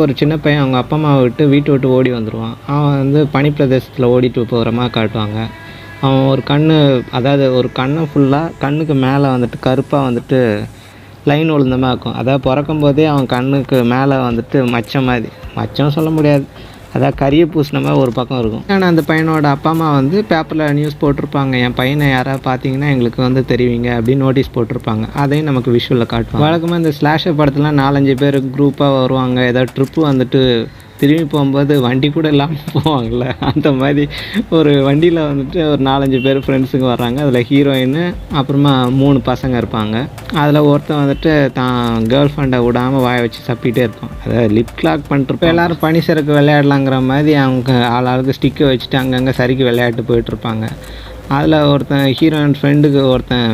ஒரு சின்ன பையன் அவங்க அப்பா அம்மாவை விட்டு வீட்டை விட்டு ஓடி வந்துடுவான். அவன் வந்து பனி பிரதேசத்தில் ஓடிட்டு போகிற மாதிரி காட்டுவாங்க. அவன் ஒரு அதாவது ஒரு கண்ணை ஃபுல்லாக கண்ணுக்கு மேலே வந்துட்டு கருப்பாக வந்துட்டு லைன் விழுந்த மாதிரி இருக்கும். அதாவது பிறக்கும்போதே அவன் கண்ணுக்கு மேலே வந்துட்டு மச்சம் சொல்ல முடியாது, அதாவது கரிய பூசின மாதிரி ஒரு பக்கம் இருக்கும். ஆனால் அந்த பையனோட அப்பா அம்மா வந்து பேப்பரில் நியூஸ் போட்டிருப்பாங்க, என் பையனை யாராவது பார்த்தீங்கன்னா எங்களுக்கு வந்து தெரிவிங்க அப்படின்னு நோட்டீஸ் போட்டிருப்பாங்க. அதையும் நமக்கு விஷுவலில் காட்டுவாங்க. வழக்கமாக இந்த ஸ்லாஷர் படத்துலாம் 4-5 பேர் குரூப்பாக வருவாங்க. ஏதாவது ட்ரிப்பு வந்துட்டு திரும்பி போகும்போது வண்டி கூட இல்லாமல் போவாங்கள்ல, அந்த மாதிரி ஒரு வண்டியில் வந்துட்டு ஒரு 4-5 பேர் ஃப்ரெண்ட்ஸுங்க வர்றாங்க. அதில் ஹீரோயின் அப்புறமா 3 பசங்க இருப்பாங்க. அதில் ஒருத்தன் வந்துட்டு தான் கேர்ள் ஃப்ரெண்டை விடாமல் வாயை வச்சு சப்பிகிட்டே இருப்பான். அதாவது லிப் கிளாக் பண்ணிட்டுருப்போம். எல்லோரும் பனி சறுக்கு விளையாடலாங்கிற மாதிரி அவங்க ஆளாளுக்கு ஸ்டிக்கை வச்சுட்டு அங்கங்கே சறுக்கி விளையாட்டு போயிட்டுருப்பாங்க. அதில் ஒருத்தன் ஹீரோயின் ஃப்ரெண்டுக்கு ஒருத்தன்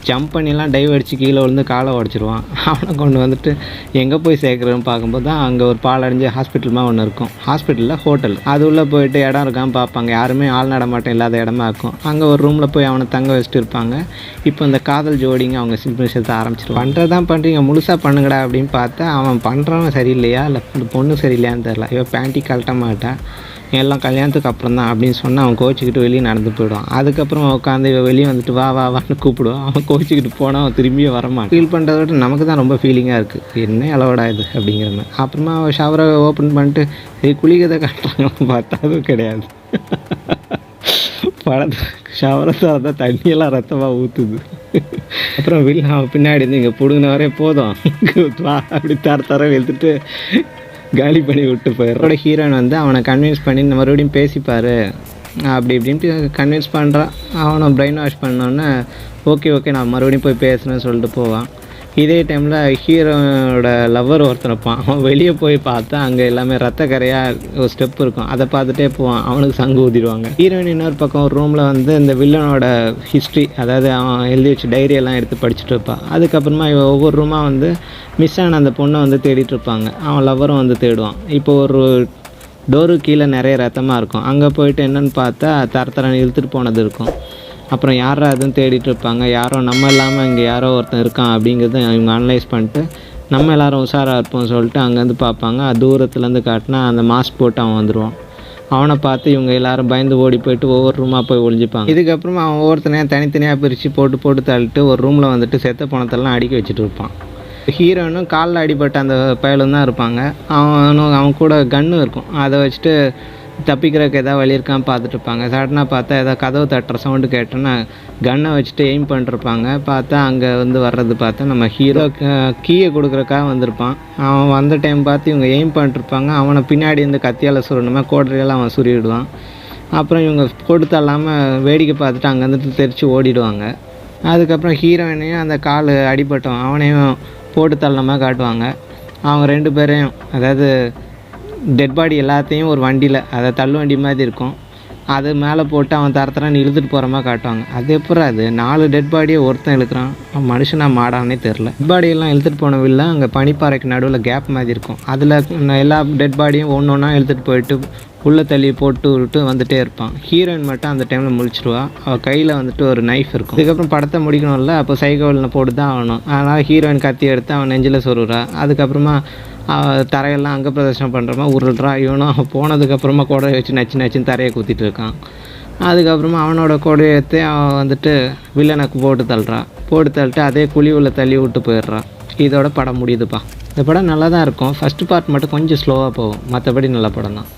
ஜம்ப் பண்ணிலாம் டைவ் அடித்து கீழே விழுந்து காலை உடச்சிருவான். அவனை கொண்டு வந்துட்டு எங்கே போய் சேர்க்குறேன்னு பார்க்கும்போது தான் அங்கே ஒரு பாலடைஞ்ச ஹாஸ்பிட்டல் ஒன்று இருக்கும். ஹாஸ்பிட்டலில் ஹோட்டல் அது உள்ளே போயிட்டு இடம் இருக்கான்னு பார்ப்பாங்க. யாருமே ஆள் நடமாட்டம் இல்லாத இடமா இருக்கும். அங்கே ஒரு ரூமில் போய் அவனை தங்க வச்சுட்டு இருப்பாங்க. இப்போ இந்த காதல் ஜோடிங்க அவங்க விஷயத்தை ஆரம்பிச்சிருவாங்க. பண்ணுறதான் பண்ணுறீங்க, முழுசாக பண்ணுங்கடா அப்படின்னு பார்த்தா அவன் பண்ணுறவன் சரியில்லையா இல்லை இந்த பொண்ணு சரியில்லையான்னு தெரில. இவன் பேண்ட்டி கழட்ட மாட்டான், எல்லாம் கல்யாணத்துக்கு அப்புறம் தான் அப்படின்னு சொன்னால் அவன் கோச்சிக்கிட்டு வெளியே நடந்து போயிடுவான். அதுக்கப்புறம் உட்காந்து வெளியே வந்துட்டு வான்னு கூப்பிடுவான். அவன் கோச்சிக்கிட்டு போனால் அவன் திரும்பியே வரமாட்டான். ஃபீல் பண்ணுறத விட நமக்கு தான் ரொம்ப ஃபீலிங்காக இருக்குது, என்ன அளவோடா இது அப்படிங்கிற மாதிரி. அப்புறமா அவன் ஷவரை ஓப்பன் பண்ணிட்டு சரி குளிக்கதை காட்டுறாங்க, பார்த்தா அதுவும் கிடையாது. ஷவரை தான் தண்ணியெல்லாம் ரத்தமாக ஊற்றுது. அப்புறம் அவன் பின்னாடி இருந்து இங்கே பிடுங்கின வரையே போதும் அப்படி தர வெளுத்துட்டு காலி பண்ணி விட்டு போயிடுறோட ஹீரோயின் வந்து அவனை கன்வின்ஸ் பண்ணி மறுபடியும் பேசிப்பார் அப்படி இப்படின்ட்டு கன்வின்ஸ் பண்ணுறான். அவனை பிரெயின் வாஷ் பண்ணோன்னே ஓகே நான் மறுபடியும் போய் பேசுகிறேன்னு சொல்லிட்டு போவான். இதே டைமில் ஹீரோனோட லவ்வர் ஒருத்தன் இருப்பான். அவன் வெளியே போய் பார்த்தா அங்கே எல்லாமே ரத்த கரையாக ஒரு ஸ்டெப் இருக்கும். அதை பார்த்துட்டே போவான். அவனுக்கு சங்கு ஊதிடுவாங்க. ஹீரோயின் இன்னொரு பக்கம் ஒரு ரூமில் வந்து இந்த வில்லனோட ஹிஸ்ட்ரி, அதாவது அவன் எழுதி வச்சு டைரியெல்லாம் எடுத்து படிச்சுட்டு இருப்பான். அதுக்கப்புறமா இவன் ஒவ்வொரு ரூமாக வந்து மிஸ் ஆன அந்த பொண்ணை வந்து தேடிட்டு இருப்பாங்க. அவன் லவ்வரும் வந்து தேடுவான். இப்போ ஒரு டோரு கீழே நிறைய ரத்தமாக இருக்கும். அங்கே போயிட்டு என்னென்னு பார்த்தா தரன்னு இழுத்துட்டு போனது இருக்கும். அப்புறம் யாரா அதுன்னு தேடிட்டு இருப்பாங்க. யாரோ நம்ம இல்லாமல் இங்கே யாரோ ஒருத்தன் இருக்கான் அப்படிங்கிறத இவங்க அனலைஸ் பண்ணிட்டு நம்ம எல்லோரும் உஷாராக இருப்போம்னு சொல்லிட்டு அங்கேருந்து பார்ப்பாங்க. தூரத்துலேருந்து காட்டினா அந்த மாஸ்க் போட்டு அவன் வந்துடுவான். அவனை பார்த்து இவங்க எல்லோரும் பயந்து ஓடி போயிட்டு ஒவ்வொரு ரூமாக போய் ஒழிஞ்சிப்பாங்க. இதுக்கப்புறமா அவன் ஒவ்வொருத்தனையாக தனித்தனியாக பிரித்து போட்டு தள்ளிட்டு ஒரு ரூமில் வந்துட்டு செத்த பணத்தெல்லாம் அடுக்கி வச்சுட்டு இருப்பான். ஹீரோயினும் காலில் அடிபட்ட அந்த பயலும் தான் இருப்பாங்க. அவன் கூட கன்று இருக்கும். அதை வச்சுட்டு தப்பிக்கிறதுக்கு எதாவது வழி இருக்கான்னு பார்த்துட்டு இருப்பாங்க. சடனாக பார்த்தா எதாவது கதவு தட்டுற சவுண்டு கேட்டோன்னா கன்னை வச்சுட்டு எய்ம் பண்ணிருப்பாங்க. பார்த்தா அங்கே வந்து வர்றது பார்த்தா நம்ம ஹீரோ கீயை கொடுக்குறக்காக வந்திருப்பான். அவன் வந்த டைம் பார்த்து இவங்க எய்ம் பண்ணிருப்பாங்க. அவனை பின்னாடி வந்து கத்தியால் சுரணுமா கோடரையெல்லாம் அவன் சுருவிடுவான். அப்புறம் இவங்க கொடுத்து இல்லாமல் வேடிக்கை பார்த்துட்டு அங்கேருந்து தெரிச்சு ஓடிடுவாங்க. அதுக்கப்புறம் ஹீரோயினையும் அந்த கால் அடிபட்டோம் அவனையும் போட்டு தள்ளமாக காட்டுவாங்க. அவங்க 2 பேரையும், அதாவது டெட் பாடி எல்லாத்தையும் ஒரு வண்டியில், அதாவது தள்ளு வண்டி மாதிரி இருக்கும், அது மேலே போட்டு அவன் தரன்னு இழுத்துட்டு போகிற மாதிரி காட்டுவாங்க. அது எப்பறம் அது 4 டெட் பாடியை ஒருத்தன் இழுக்கிறான், அவன் மனுஷனாக மாடானே தெரில. டெட் பாடியெல்லாம் இழுத்துட்டு போனவில்லை. அங்கே பனிப்பாறைக்கு நடுவில் கேப் மாதிரி இருக்கும். அதில் எல்லா டெட் பாடியும் ஒன்று ஒன்றா இழுத்துட்டு போயிட்டு உள்ளே தள்ளி போட்டு விட்டு வந்துகிட்டே இருப்பான். ஹீரோயின் மட்டும் அந்த டைமில் முழிச்சிடுவா. அவள் கையில் வந்துட்டு ஒரு நைஃப் இருக்கும். இதுக்கப்புறம் படத்தை முடிக்கணும்ல, அப்போ சைக்கிளில் போட்டு தான் ஆகணும். அதனால் ஹீரோயின் கத்தி எடுத்து அவன் நெஞ்சில் சொருகிறா. அதுக்கப்புறமா தரையெல்லாம் அங்கே பிரதர்ஷனம் பண்ணுறமா உருள்றா. இவனும் அவன் போனதுக்கப்புறமா கொடையை வச்சு நச்சுன்னு தரையை குத்திட்டு இருக்கான். அதுக்கப்புறமா அவனோட கொடையை எடுத்து அவன் வந்துட்டு வில்லனுக்கு போட்டு தள்ளிட்டு அதே குழி உள்ள தள்ளி விட்டு போயிடுறான். இதோட படம் முடியுதுப்பா. இந்த படம் நல்லா தான் இருக்கும். ஃபஸ்ட்டு பார்ட் மட்டும் கொஞ்சம் ஸ்லோவாக போகும், மற்றபடி நல்ல படம் தான்.